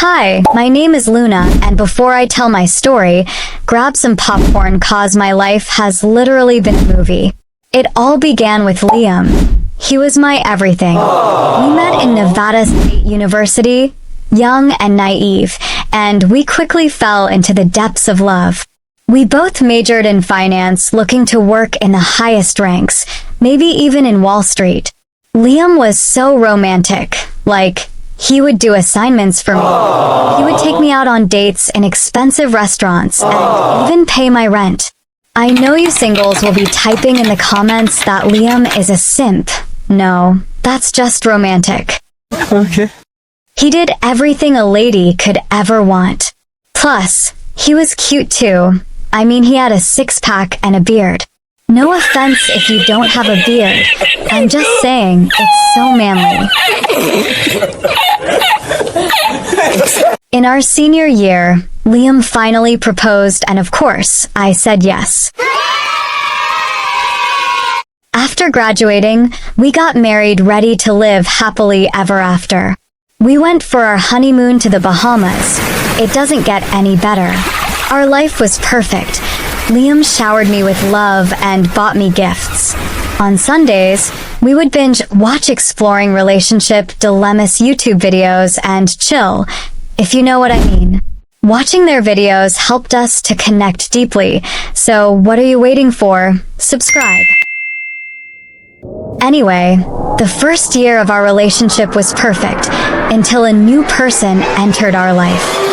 Hi, my name is Luna, and before I tell my story, grab some popcorn cause my life has literally been a movie. It all began with Liam. He was my everything. We met in Nevada State University, young and naive, and we quickly fell into the depths of love. We both majored in finance, looking to work in the highest ranks, maybe even in Wall Street. Liam was so romantic, he would do assignments for me. He would take me out on dates in expensive restaurants and even pay my rent. I know you singles will be typing in the comments that Liam is a simp. No, that's just romantic. Okay. He did everything a lady could ever want. Plus, he was cute too. I mean, he had a six-pack and a beard. No offense if you don't have a beard. I'm just saying, it's so manly. In our senior year, Liam finally proposed, and of course, I said yes. After graduating, we got married, ready to live happily ever after. We went for our honeymoon to the Bahamas. It doesn't get any better. Our life was perfect. Liam showered me with love and bought me gifts. On Sundays, we would binge watch exploring relationship dilemmas YouTube videos and chill, if you know what I mean. Watching their videos helped us to connect deeply, so what are you waiting for? Subscribe. Anyway, the first year of our relationship was perfect, until a new person entered our life.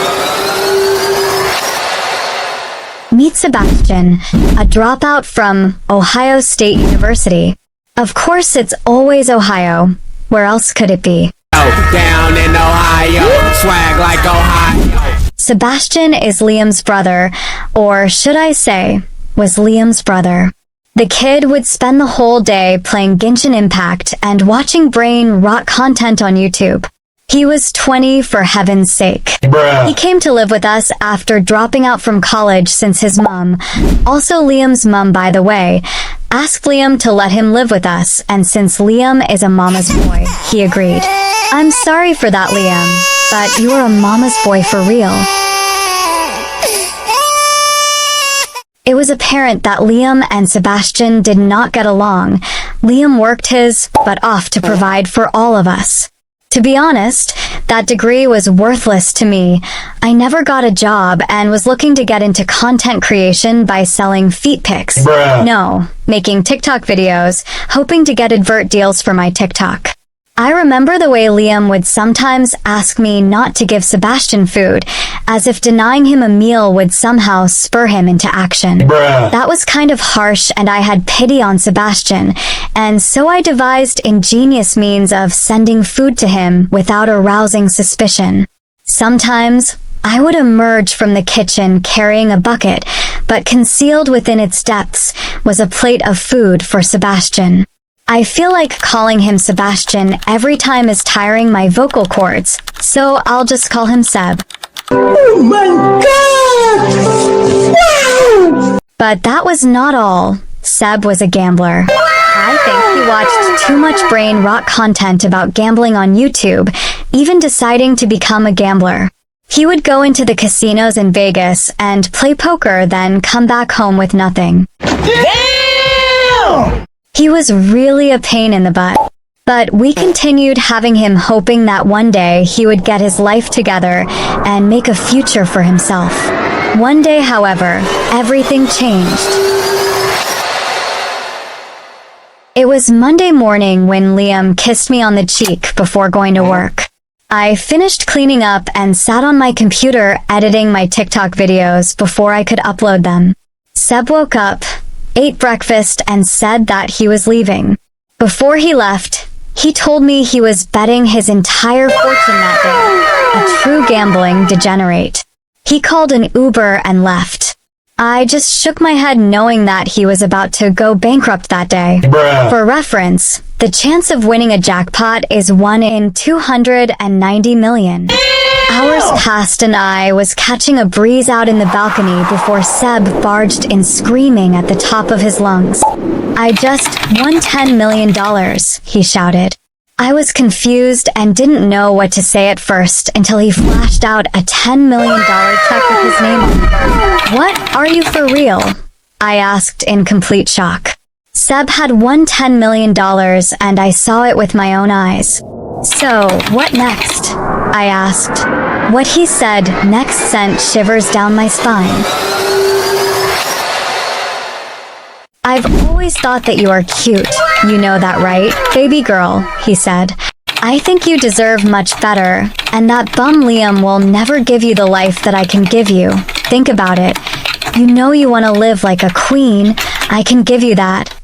Meet Sebastian, a dropout from Ohio State University. Of course, it's always Ohio. Where else could it be? Down in Ohio, swag like Ohio. Sebastian is Liam's brother, or should I say, was Liam's brother. The kid would spend the whole day playing Genshin Impact and watching brain rot content on YouTube. He was 20 for heaven's sake. Bruh. He came to live with us after dropping out from college since his mom, also Liam's mom by the way, asked Liam to let him live with us, and since Liam is a mama's boy, he agreed. I'm sorry for that, Liam, but you're a mama's boy for real. It was apparent that Liam and Sebastian did not get along. Liam worked his butt off to provide for all of us. To be honest, that degree was worthless to me. I never got a job and was looking to get into content creation by selling feet pics. Bruh. No, making TikTok videos, hoping to get advert deals for my TikTok. I remember the way Liam would sometimes ask me not to give Sebastian food, as if denying him a meal would somehow spur him into action. Bruh. That was kind of harsh, and I had pity on Sebastian, and so I devised ingenious means of sending food to him without arousing suspicion. Sometimes, I would emerge from the kitchen carrying a bucket, but concealed within its depths was a plate of food for Sebastian. I feel like calling him Sebastian every time is tiring my vocal cords, so I'll just call him Seb. Oh my god! Wow! But that was not all. Seb was a gambler. I think he watched too much brain rot content about gambling on YouTube, even deciding to become a gambler. He would go into the casinos in Vegas and play poker, then come back home with nothing. Damn! He was really a pain in the butt. But we continued having him, hoping that one day he would get his life together and make a future for himself. One day, however, everything changed. It was Monday morning when Liam kissed me on the cheek before going to work. I finished cleaning up and sat on my computer editing my TikTok videos before I could upload them. Seb woke up, ate breakfast, and said that he was leaving. Before he left, he told me he was betting his entire fortune that day, a true gambling degenerate. He called an Uber and left. I just shook my head knowing that he was about to go bankrupt that day. Bruh. For reference, the chance of winning a jackpot is 1 in 290 million. Hours passed and I was catching a breeze out in the balcony before Seb barged in screaming at the top of his lungs. I just won $10 million, he shouted. I was confused and didn't know what to say at first until he flashed out a $10 million check with his name on it. What? Are you for real? I asked in complete shock. Seb had won $10 million and I saw it with my own eyes. So, what next? I asked. What he said next sent shivers down my spine. I've always thought that you are cute. You know that, right? Baby girl, he said. I think you deserve much better, and that bum Liam will never give you the life that I can give you. Think about it. You know you want to live like a queen. I can give you that.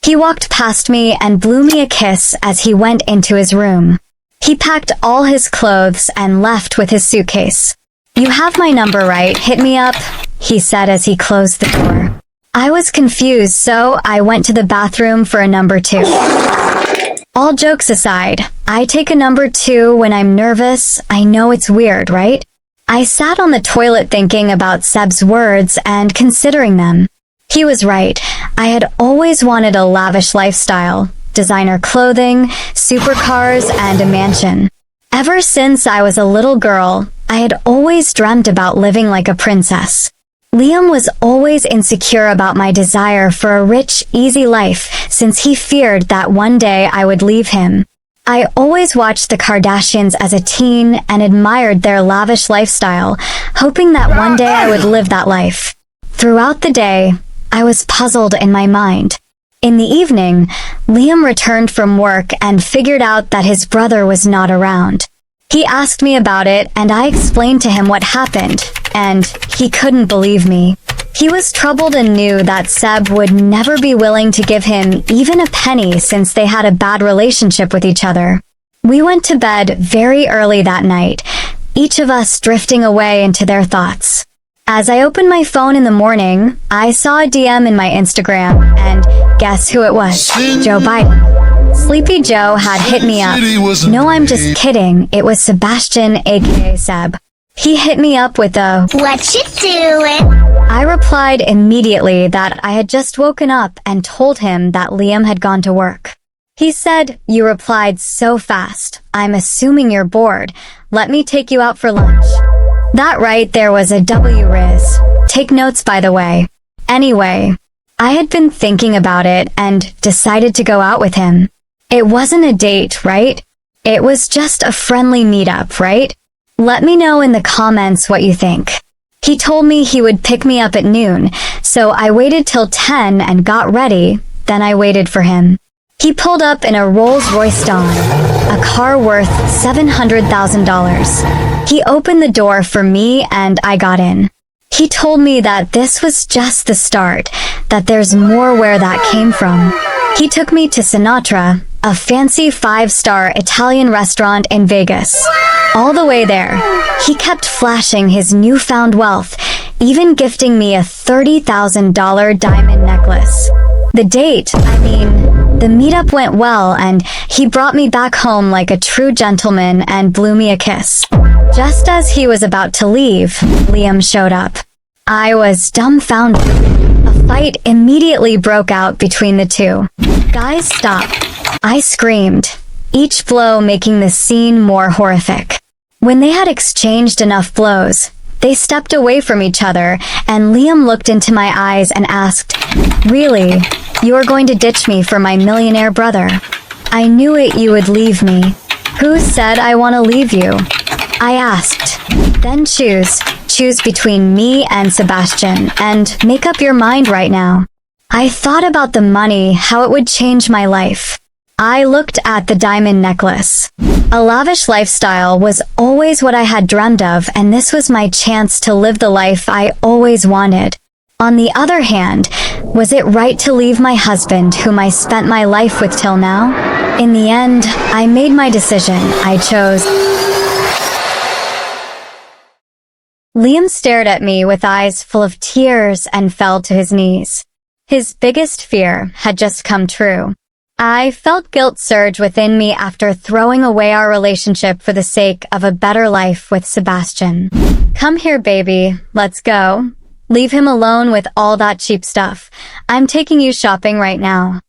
He walked past me and blew me a kiss as he went into his room. He packed all his clothes and left with his suitcase. You have my number, right? Hit me up, he said as he closed the door. I was confused, so I went to the bathroom for a number 2. All jokes aside, I take a number 2 when I'm nervous. I know it's weird, right? I sat on the toilet thinking about Seb's words and considering them. He was right. I had always wanted a lavish lifestyle, designer clothing, supercars, and a mansion. Ever since I was a little girl, I had always dreamt about living like a princess. Liam was always insecure about my desire for a rich, easy life since he feared that one day I would leave him. I always watched the Kardashians as a teen and admired their lavish lifestyle, hoping that one day I would live that life. Throughout the day, I was puzzled in my mind. In the evening, Liam returned from work and figured out that his brother was not around. He asked me about it and I explained to him what happened, and he couldn't believe me. He was troubled and knew that Seb would never be willing to give him even a penny since they had a bad relationship with each other. We went to bed very early that night, each of us drifting away into their thoughts. As I opened my phone in the morning, I saw a DM in my Instagram, and guess who it was? Joe Biden. Sleepy Joe had hit me up. No, I'm just kidding. It was Sebastian, aka Seb. He hit me up with a, "What you doing?" I replied immediately that I had just woken up and told him that Liam had gone to work. He said, "You replied so fast. I'm assuming you're bored. Let me take you out for lunch." That right there was a W Riz. Take notes, by the way. Anyway, I had been thinking about it and decided to go out with him. It wasn't a date, right? It was just a friendly meetup, right? Let me know in the comments what you think. He told me he would pick me up at noon, so I waited till 10 and got ready, then I waited for him. He pulled up in a Rolls-Royce Dawn, a car worth $700,000. He opened the door for me and I got in. He told me that this was just the start, that there's more where that came from. He took me to Sinatra, a fancy 5-star Italian restaurant in Vegas. All the way there, he kept flashing his newfound wealth, even gifting me a $30,000 diamond necklace. The meetup went well and he brought me back home like a true gentleman and blew me a kiss. Just as he was about to leave, Liam showed up. I was dumbfounded. A fight immediately broke out between the two. "Guys, stop!" I screamed, each blow making the scene more horrific. When they had exchanged enough blows, they stepped away from each other, and Liam looked into my eyes and asked, "Really? You are going to ditch me for my millionaire brother? I knew it, you would leave me." "Who said I want to leave you?" I asked. "Then choose between me and Sebastian, and make up your mind right now." I thought about the money, how it would change my life. I looked at the diamond necklace. A lavish lifestyle was always what I had dreamed of, and this was my chance to live the life I always wanted. On the other hand, was it right to leave my husband, whom I spent my life with till now? In the end, I made my decision. I chose. Liam stared at me with eyes full of tears and fell to his knees. His biggest fear had just come true. I felt guilt surge within me after throwing away our relationship for the sake of a better life with Sebastian. "Come here, baby. Let's go. Leave him alone with all that cheap stuff. I'm taking you shopping right now,"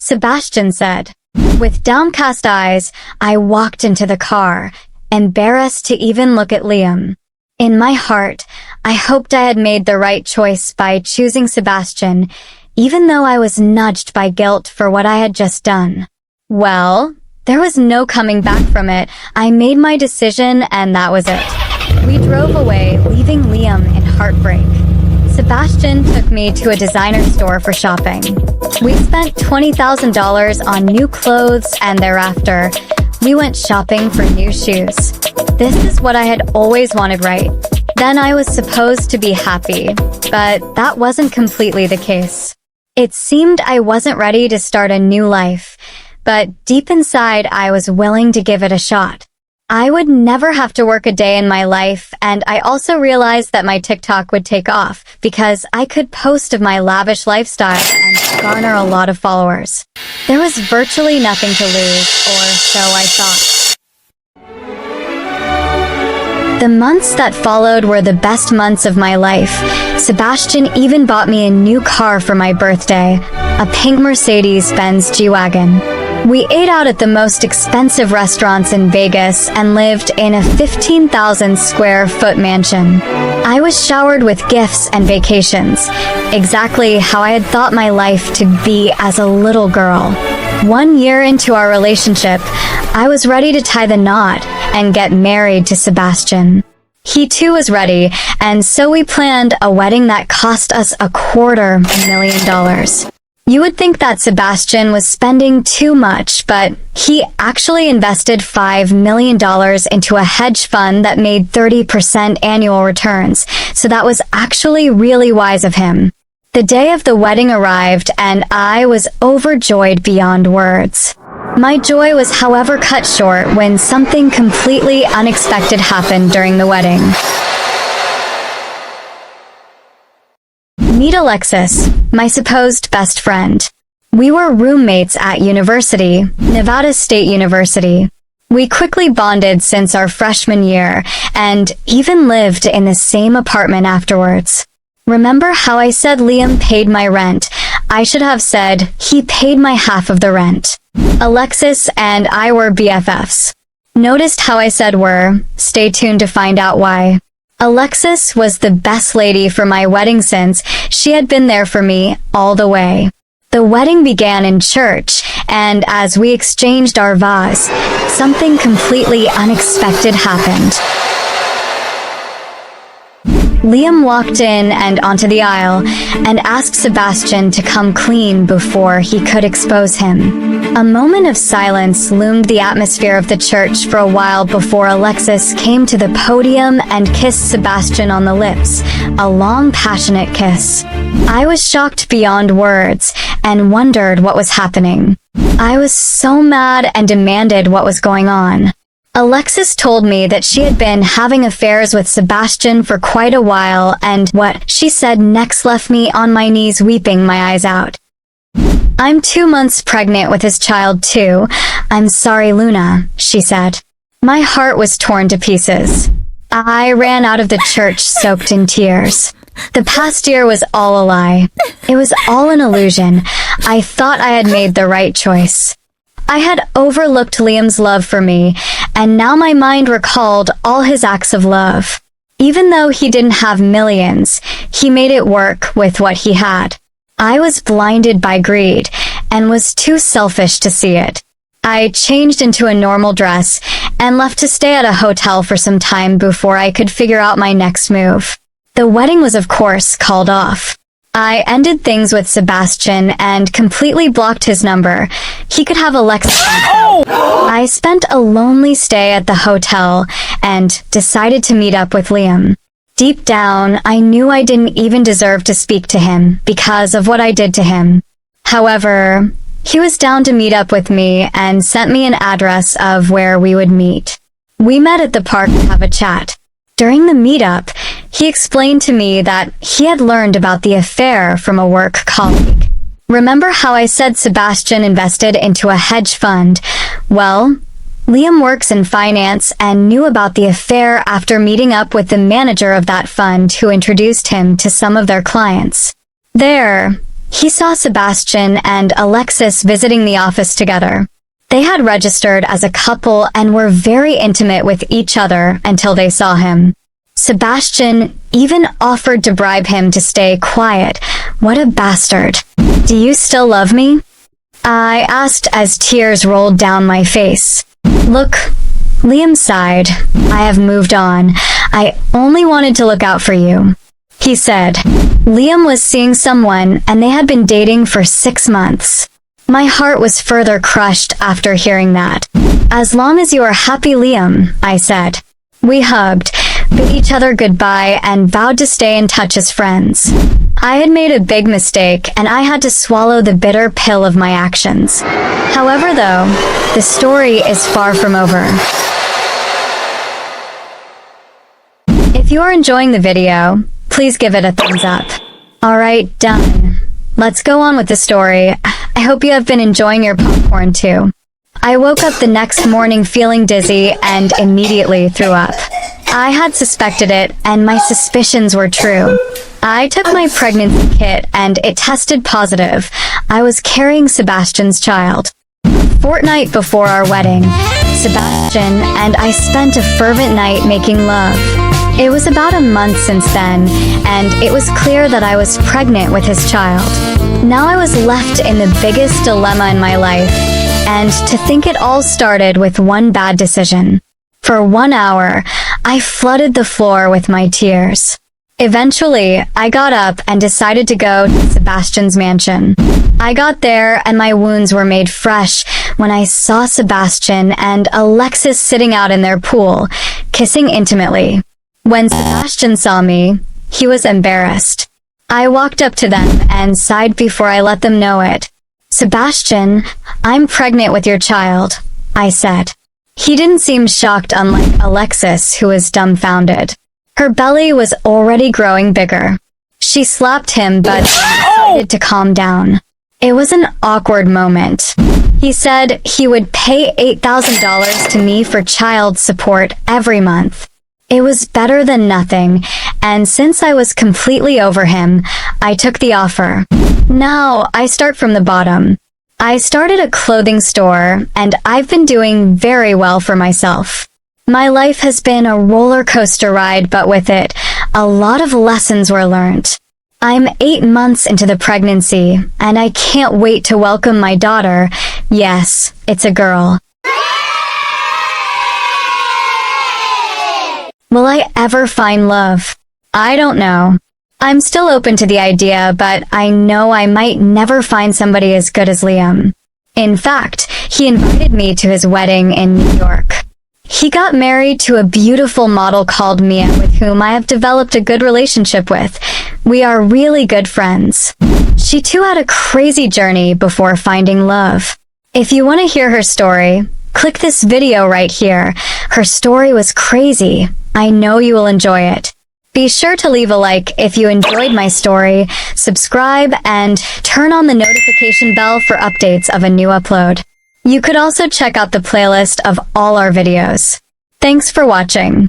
Sebastian said. With downcast eyes, I walked into the car, embarrassed to even look at Liam. In my heart, I hoped I had made the right choice by choosing Sebastian, even though I was nudged by guilt for what I had just done. Well, there was no coming back from it. I made my decision and that was it. We drove away, leaving Liam in heartbreak. Sebastian took me to a designer store for shopping. We spent $20,000 on new clothes and thereafter, we went shopping for new shoes. This is what I had always wanted, right? Then I was supposed to be happy, but that wasn't completely the case. It seemed I wasn't ready to start a new life, but deep inside I was willing to give it a shot. I would never have to work a day in my life, and I also realized that my TikTok would take off because I could post of my lavish lifestyle and garner a lot of followers. There was virtually nothing to lose, or so I thought. The months that followed were the best months of my life. Sebastian even bought me a new car for my birthday, a pink Mercedes-Benz G-Wagon. We ate out at the most expensive restaurants in Vegas and lived in a 15,000 square foot mansion. I was showered with gifts and vacations, exactly how I had thought my life to be as a little girl. 1 year into our relationship, I was ready to tie the knot and get married to Sebastian. He too was ready, and so we planned a wedding that cost us $250,000. You would think that Sebastian was spending too much, but he actually invested $5 million into a hedge fund that made 30% annual returns, so that was actually really wise of him. The day of the wedding arrived, and I was overjoyed beyond words. My joy was, however, cut short when something completely unexpected happened during the wedding. Meet Alexis, my supposed best friend. We were roommates at university, Nevada State University. We quickly bonded since our freshman year, and even lived in the same apartment afterwards. Remember how I said Liam paid my rent? I should have said he paid my half of the rent. Alexis and I were BFFs. Noticed how I said were? Stay tuned to find out why. Alexis was the best lady for my wedding since she had been there for me all the way. The wedding began in church, and as we exchanged our vows, something completely unexpected happened. Liam walked in and onto the aisle and asked Sebastian to come clean before he could expose him. A moment of silence loomed the atmosphere of the church for a while before Alexis came to the podium and kissed Sebastian on the lips, a long, passionate kiss. I was shocked beyond words and wondered what was happening. I was so mad and demanded what was going on. Alexis told me that she had been having affairs with Sebastian for quite a while, and what she said next left me on my knees weeping my eyes out. I'm 2 months pregnant with his child too. I'm sorry, Luna, she said. My heart was torn to pieces. I ran out of the church soaked in tears. The past year was all a lie. It was all an illusion. I thought I had made the right choice. I had overlooked Liam's love for me, and now my mind recalled all his acts of love. Even though he didn't have millions, he made it work with what he had. I was blinded by greed, and was too selfish to see it. I changed into a normal dress, and left to stay at a hotel for some time before I could figure out my next move. The wedding was of course called off. I ended things with Sebastian and completely blocked his number. He could have Alexis. I spent a lonely stay at the hotel and decided to meet up with Liam. Deep down, I knew I didn't even deserve to speak to him because of what I did to him. However, he was down to meet up with me and sent me an address of where we would meet. We met at the park to have a chat. During the meetup, he explained to me that he had learned about the affair from a work colleague. Remember how I said Sebastian invested into a hedge fund? Well, Liam works in finance and knew about the affair after meeting up with the manager of that fund who introduced him to some of their clients. There, he saw Sebastian and Alexis visiting the office together. They had registered as a couple and were very intimate with each other until they saw him. Sebastian even offered to bribe him to stay quiet. What a bastard. Do you still love me? I asked as tears rolled down my face. Look, Liam sighed. I have moved on. I only wanted to look out for you. He said. Liam was seeing someone and they had been dating for 6 months. My heart was further crushed after hearing that. As long as you are happy, Liam, I said. We hugged, bid each other goodbye, and vowed to stay in touch as friends. I had made a big mistake, and I had to swallow the bitter pill of my actions. However, though, the story is far from over. If you are enjoying the video, please give it a thumbs up. Alright, done. Let's go on with the story. I hope you have been enjoying your popcorn too. I woke up the next morning feeling dizzy and immediately threw up. I had suspected it, and my suspicions were true. I took my pregnancy kit and it tested positive. I was carrying Sebastian's child. A fortnight before our wedding, Sebastian and I spent a fervent night making love. It was about a month since then, and it was clear that I was pregnant with his child. Now I was left in the biggest dilemma in my life, and to think it all started with one bad decision. For 1 hour, I flooded the floor with my tears. Eventually, I got up and decided to go to Sebastian's mansion. I got there and my wounds were made fresh when I saw Sebastian and Alexis sitting out in their pool, kissing intimately. When Sebastian saw me, he was embarrassed. I walked up to them and sighed before I let them know it. Sebastian, I'm pregnant with your child, I said. He didn't seem shocked, unlike Alexis, who was dumbfounded. Her belly was already growing bigger. She slapped him, but decided to calm down. It was an awkward moment. He said he would pay $8,000 to me for child support every month. It was better than nothing, and since I was completely over him, I took the offer. Now, I start from the bottom. I started a clothing store, and I've been doing very well for myself. My life has been a roller coaster ride, but with it, a lot of lessons were learned. I'm 8 months into the pregnancy, and I can't wait to welcome my daughter. Yes, it's a girl. Will I ever find love? I don't know. I'm still open to the idea, but I know I might never find somebody as good as Liam. In fact, he invited me to his wedding in New York. He got married to a beautiful model called Mia, with whom I have developed a good relationship with. We are really good friends. She too had a crazy journey before finding love. If you want to hear her story, click this video right here. Her story was crazy. I know you will enjoy it. Be sure to leave a like if you enjoyed my story, subscribe, and turn on the notification bell for updates of a new upload. You could also check out the playlist of all our videos. Thanks for watching.